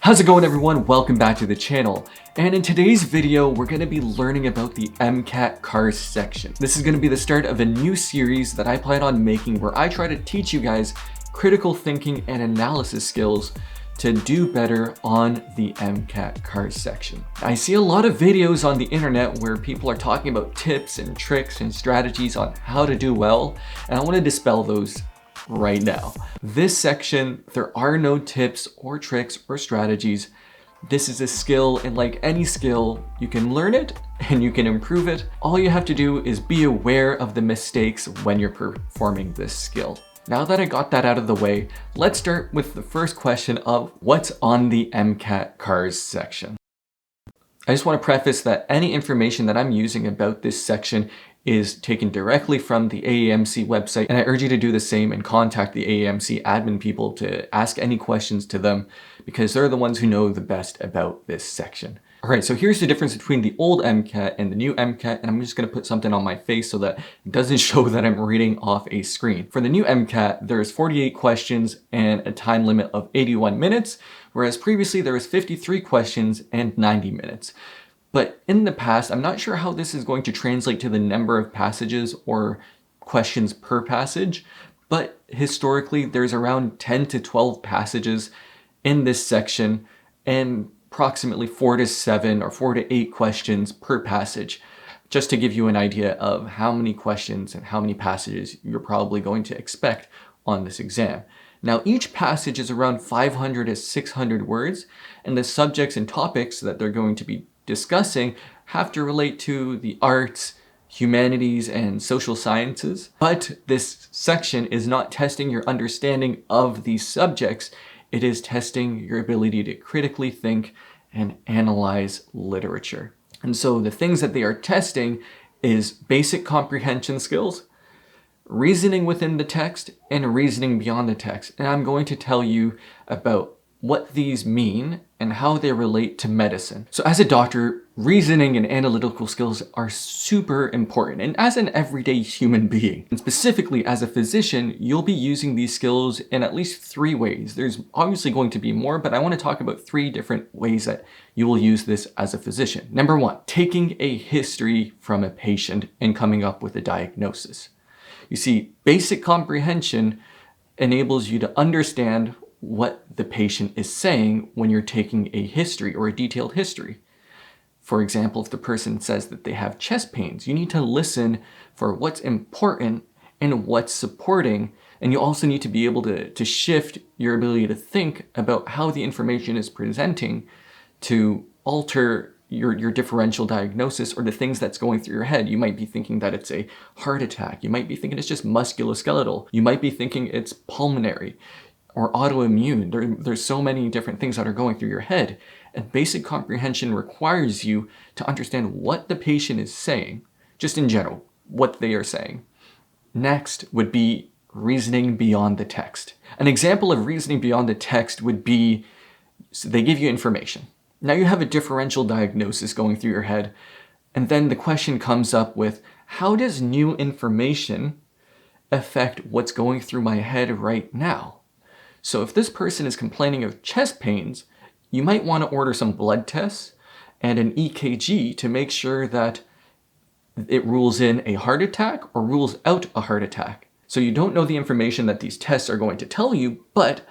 How's it going, everyone? Welcome back to the channel. And in today's video, we're going to be learning about the Mcat cars section. This is going to be the start of a new series that I plan on making where I try to teach you guys critical thinking and analysis skills to do better on the Mcat cars section. I see a lot of videos on the internet where people are talking about tips and tricks and strategies on how to do well, and I want to dispel those right now. This section, there are no tips or tricks or strategies. This is a skill, and like any skill, you can learn it and you can improve it. All you have to do is be aware of the mistakes when you're performing this skill. Now that I got that out of the way, let's start with the first question of what's on the Mcat cars section. I just want to preface that any information that I'm using about this section is taken directly from the AAMC website, and I urge you to do the same and contact the AAMC admin people to ask any questions to them because they're the ones who know the best about this section. All right, so here's the difference between the old Mcat and the new Mcat, and I'm just going to put something on my face so that it doesn't show that I'm reading off a screen. For the new Mcat, there's 48 questions and a time limit of 81 minutes, whereas previously there was 53 questions and 90 minutes. But in the past, I'm not sure how this is going to translate to the number of passages or questions per passage, but historically there's around 10 to 12 passages in this section and approximately 4 to 7 or 4 to 8 questions per passage, just to give you an idea of how many questions and how many passages you're probably going to expect on this exam. Now, each passage is around 500 to 600 words, and the subjects and topics that they're going to be discussing have to relate to the arts, humanities, and social sciences. But this section is not testing your understanding of these subjects. It is testing your ability to critically think and analyze literature. And so the things that they are testing is basic comprehension skills, reasoning within the text, and reasoning beyond the text. And I'm going to tell you about what these mean and how they relate to medicine. So as a doctor, reasoning and analytical skills are super important, and as an everyday human being, and specifically as a physician, you'll be using these skills in at least 3 ways. There's obviously going to be more, but I want to talk about 3 different ways that you will use this as a physician. Number 1, taking a history from a patient and coming up with a diagnosis. You see, basic comprehension enables you to understand what the patient is saying when you're taking a history or a detailed history. For example, if the person says that they have chest pains, you need to listen for what's important and what's supporting, and you also need to be able to shift your ability to think about how the information is presenting to alter your differential diagnosis or the things that's going through your head. You might be thinking that it's a heart attack. You might be thinking it's just musculoskeletal. You might be thinking it's pulmonary or autoimmune. There's so many different things that are going through your head. And basic comprehension requires you to understand what the patient is saying, just in general, what they are saying. Next would be reasoning beyond the text. An example of reasoning beyond the text would be, so they give you information. Now you have a differential diagnosis going through your head, and then the question comes up with, how does new information affect what's going through my head right now? So if this person is complaining of chest pains, you might want to order some blood tests and an EKG to make sure that it rules in a heart attack or rules out a heart attack. So you don't know the information that these tests are going to tell you, but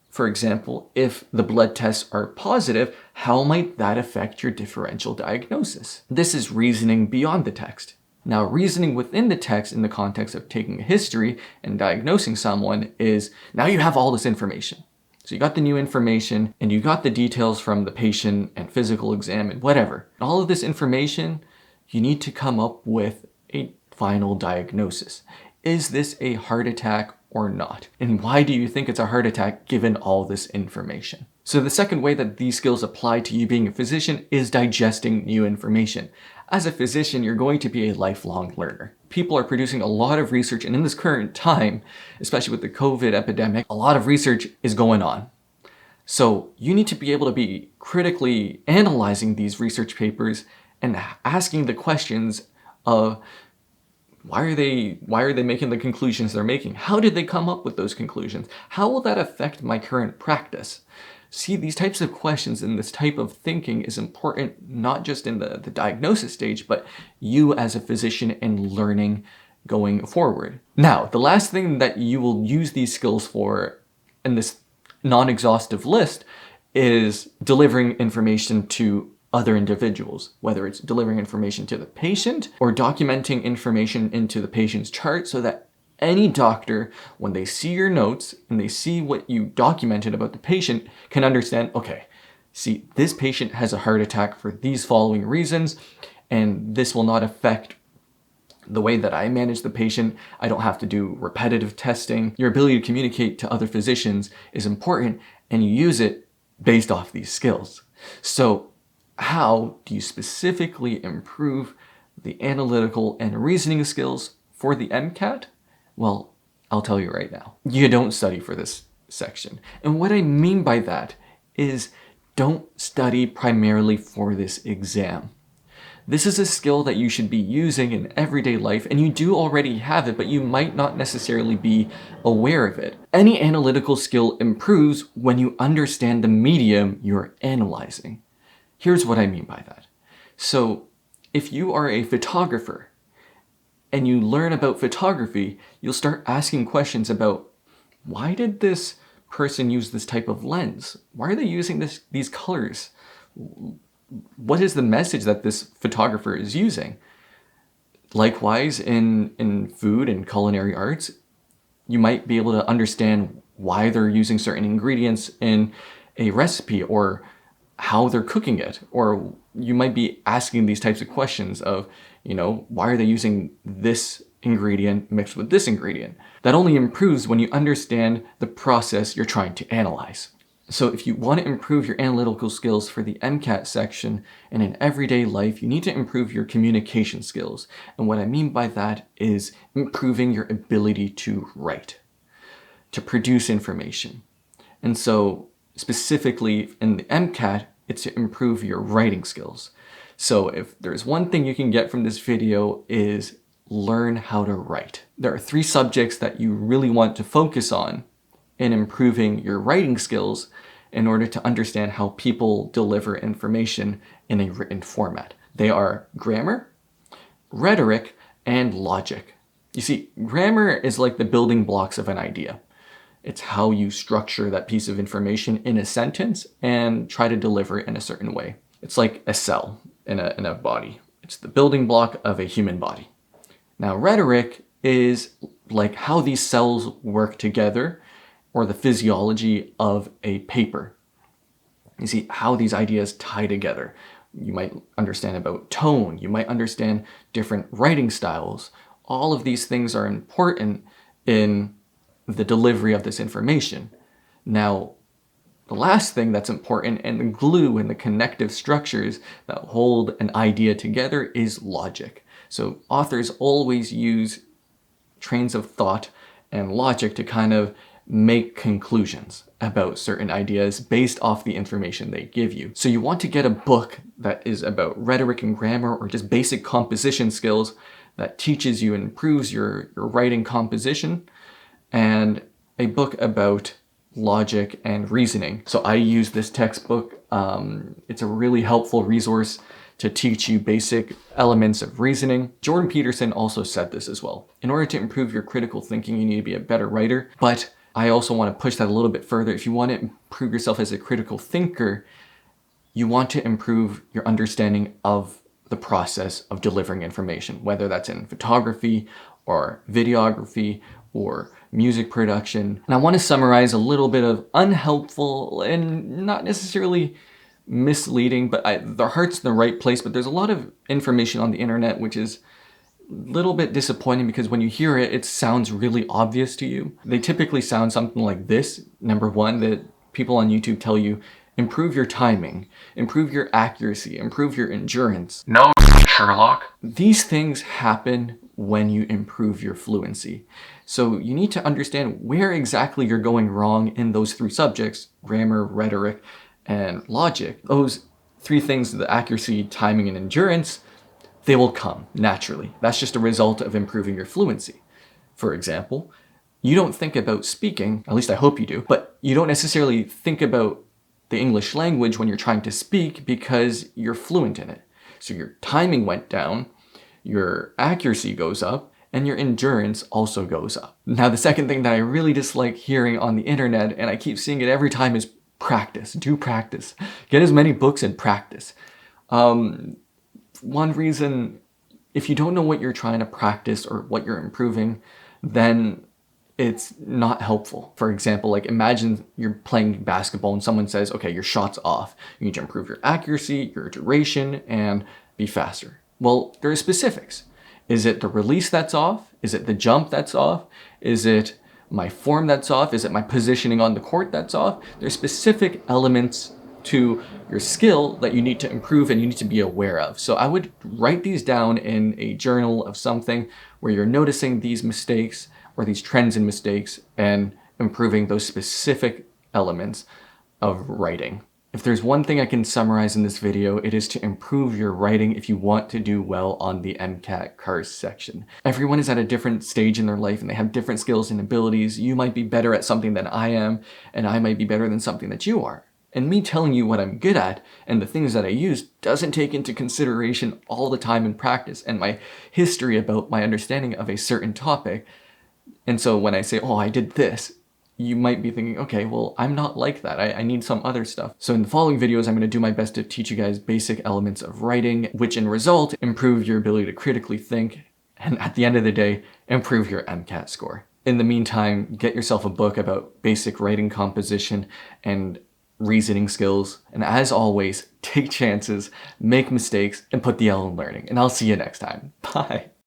for example, if the blood tests are positive, how might that affect your differential diagnosis? This is reasoning beyond the text. Now, reasoning within the text in the context of taking a history and diagnosing someone is, now you have all this information. So you got the new information and you got the details from the patient and physical exam and whatever. All of this information, you need to come up with a final diagnosis. Is this a heart attack or not? And why do you think it's a heart attack given all this information? So the second way that these skills apply to you being a physician is digesting new information. As a physician, you're going to be a lifelong learner. People are producing a lot of research, and in this current time, especially with the COVID epidemic, a lot of research is going on. So you need to be able to be critically analyzing these research papers and asking the questions of Why are they making the conclusions they're making? How did they come up with those conclusions? How will that affect my current practice? See, these types of questions and this type of thinking is important, not just in the diagnosis stage, but you as a physician and learning going forward. Now, the last thing that you will use these skills for in this non-exhaustive list is delivering information to other individuals, whether it's delivering information to the patient or documenting information into the patient's chart so that any doctor, when they see your notes and they see what you documented about the patient, can understand, okay, see, this patient has a heart attack for these following reasons, and this will not affect the way that I manage the patient. I don't have to do repetitive testing. Your ability to communicate to other physicians is important, and you use it based off these skills. So how do you specifically improve the analytical and reasoning skills for the Mcat? Well, I'll tell you right now. You don't study for this section. And what I mean by that is don't study primarily for this exam. This is a skill that you should be using in everyday life, and you do already have it, but you might not necessarily be aware of it. Any analytical skill improves when you understand the medium you're analyzing. Here's what I mean by that. So if you are a photographer and you learn about photography, you'll start asking questions about, why did this person use this type of lens? Why are they using these colors? What is the message that this photographer is using? Likewise, in food and culinary arts, you might be able to understand why they're using certain ingredients in a recipe or how they're cooking it. Or you might be asking these types of questions of, why are they using this ingredient mixed with this ingredient? That only improves when you understand the process you're trying to analyze. So if you want to improve your analytical skills for the Mcat section and in everyday life, you need to improve your communication skills. And what I mean by that is improving your ability to write, to produce information. And so specifically in the Mcat, it's to improve your writing skills. So if there's one thing you can get from this video is learn how to write. There are 3 subjects that you really want to focus on in improving your writing skills in order to understand how people deliver information in a written format. They are grammar, rhetoric, and logic. You see, grammar is like the building blocks of an idea. It's how you structure that piece of information in a sentence and try to deliver it in a certain way. It's like a cell in a body. It's the building block of a human body. Now, rhetoric is like how these cells work together, or the physiology of a paper. You see how these ideas tie together. You might understand about tone. You might understand different writing styles. All of these things are important in the delivery of this information. Now, the last thing that's important, and the glue and the connective structures that hold an idea together, is logic. So authors always use trains of thought and logic to kind of make conclusions about certain ideas based off the information they give you. So you want to get a book that is about rhetoric and grammar, or just basic composition skills that teaches you and improves your writing composition, and a book about logic and reasoning. So I use this textbook. It's a really helpful resource to teach you basic elements of reasoning. Jordan Peterson also said this as well. In order to improve your critical thinking, you need to be a better writer. But I also want to push that a little bit further. If you want to improve yourself as a critical thinker, you want to improve your understanding of the process of delivering information, whether that's in photography or videography or music production. And I want to summarize a little bit of unhelpful and not necessarily misleading, but their heart's in the right place, but there's a lot of information on the internet which is a little bit disappointing, because when you hear it, it sounds really obvious to you. They typically sound something like this. Number one, that people on YouTube tell you, improve your timing, improve your accuracy, improve your endurance. No, Sherlock. These things happen when you improve your fluency. So you need to understand where exactly you're going wrong in those 3 subjects, grammar, rhetoric, and logic. Those 3 things, the accuracy, timing, and endurance, they will come naturally. That's just a result of improving your fluency. For example, you don't think about speaking, at least I hope you do, but you don't necessarily think about the English language when you're trying to speak because you're fluent in it. So your timing went down, your accuracy goes up, and your endurance also goes up. Now, the second thing that I really dislike hearing on the internet, and I keep seeing it every time, is practice. Do practice. Get as many books and practice. One reason, if you don't know what you're trying to practice or what you're improving, then it's not helpful. For example, like imagine you're playing basketball and someone says, okay, your shot's off. You need to improve your accuracy, your duration, and be faster. Well, there are specifics. Is it the release that's off? Is it the jump that's off? Is it my form that's off? Is it my positioning on the court that's off? There's specific elements to your skill that you need to improve and you need to be aware of. So I would write these down in a journal of something where you're noticing these mistakes or these trends and mistakes and improving those specific elements of writing. If there's one thing I can summarize in this video, it is to improve your writing if you want to do well on the Mcat cars section. Everyone is at a different stage in their life and they have different skills and abilities. You might be better at something than I am, and I might be better than something that you are. And me telling you what I'm good at and the things that I use doesn't take into consideration all the time in practice and my history about my understanding of a certain topic. And so when I say, oh, I did this, you might be thinking, okay, well, I'm not like that. I need some other stuff. So in the following videos, I'm going to do my best to teach you guys basic elements of writing, which in result improve your ability to critically think, and at the end of the day, improve your Mcat score. In the meantime, get yourself a book about basic writing composition and reasoning skills. And as always, take chances, make mistakes, and put the L in learning. And I'll see you next time. Bye.